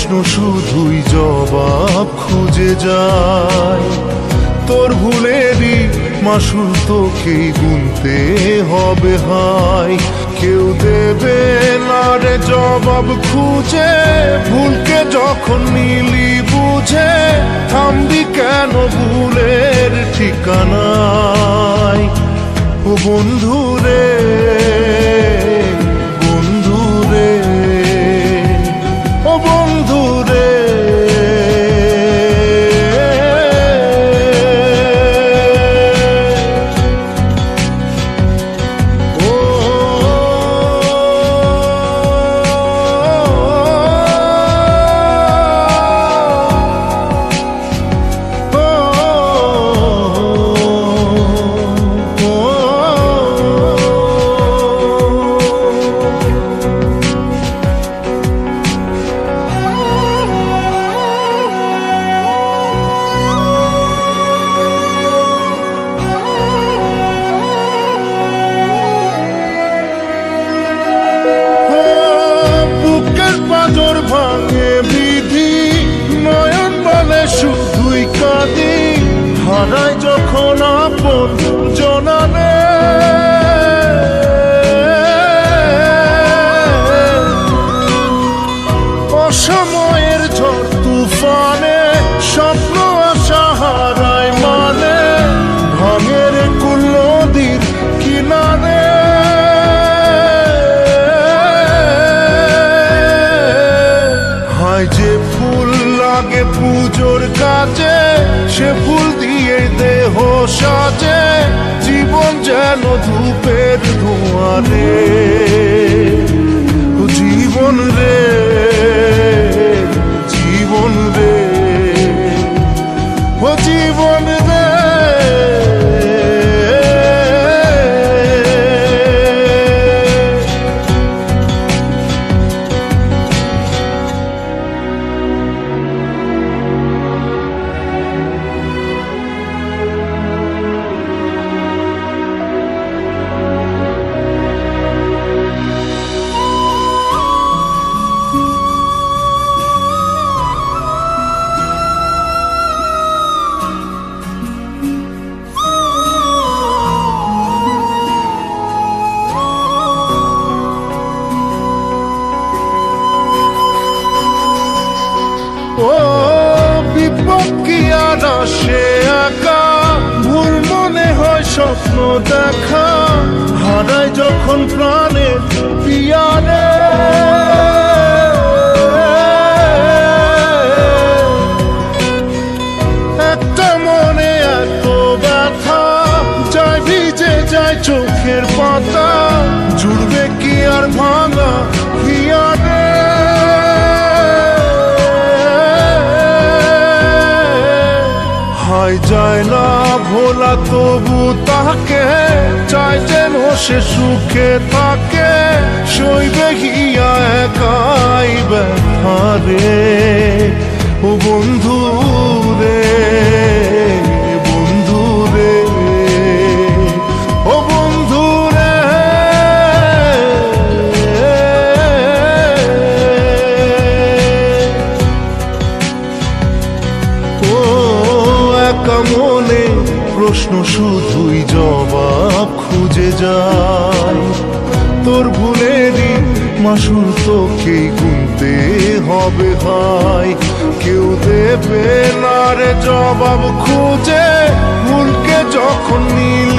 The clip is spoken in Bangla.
প্রশ্ন শুধুই জবাব খুঁজে যায়। তোর ভুলেরই মাসুল তোকেই গুনতে হবে হাই। কেউ দেবে না রে জবাব খুঁজে, ভুলকে যখন নিলি বুঝে থামবি কেন ভুলের ঠিকানায়। ও বন্ধু রে, বন্ধু রে, ও বন্ধু রে। পাঁজর ভাঙে বিধি, নয়ন বলে শুধুই কাঁদি। হারায় যখন আপন জনানে, অসময়ের ঝড় তুফানে স্বপ্ন আশা হারায় মানে। ভাঙের কুল নদীর কিনারে, যে ফুল লাগে পুজোর কাজে সে ফুল দিয়ে দেহ সাজে। জীবন যেন ধূপের ধোঁয়ারে, জীবন রে, জীবন রে, ও জীবন রে। ও বিপদ কি আর আসে একা, ভুল মনে হয় স্বপ্ন দেখা। হারায় যখন প্রাণে পিয়ারে, একটা মনে এত ব্যথা যায় ভিজে যায় চোখের পাতা। জুড়বে কি আর ভাঙা পিয়ারে, যায় না ভোলা তবু তাকে চাই যেন সে সুখে থাকে। সইবে গিয়া একাই ব্যথা রে, ও বন্ধু রে, বন্ধু রে, ও বন্ধু রে। মনে প্রশ্ন শুধুই জবাব খুঁজে যায়। তোর ভুলেরই মাসুল তোকেই গুনতে হবে ভাই। কেউ দেবে না রে জবাব খুঁজে, ভুলকে যখন নীল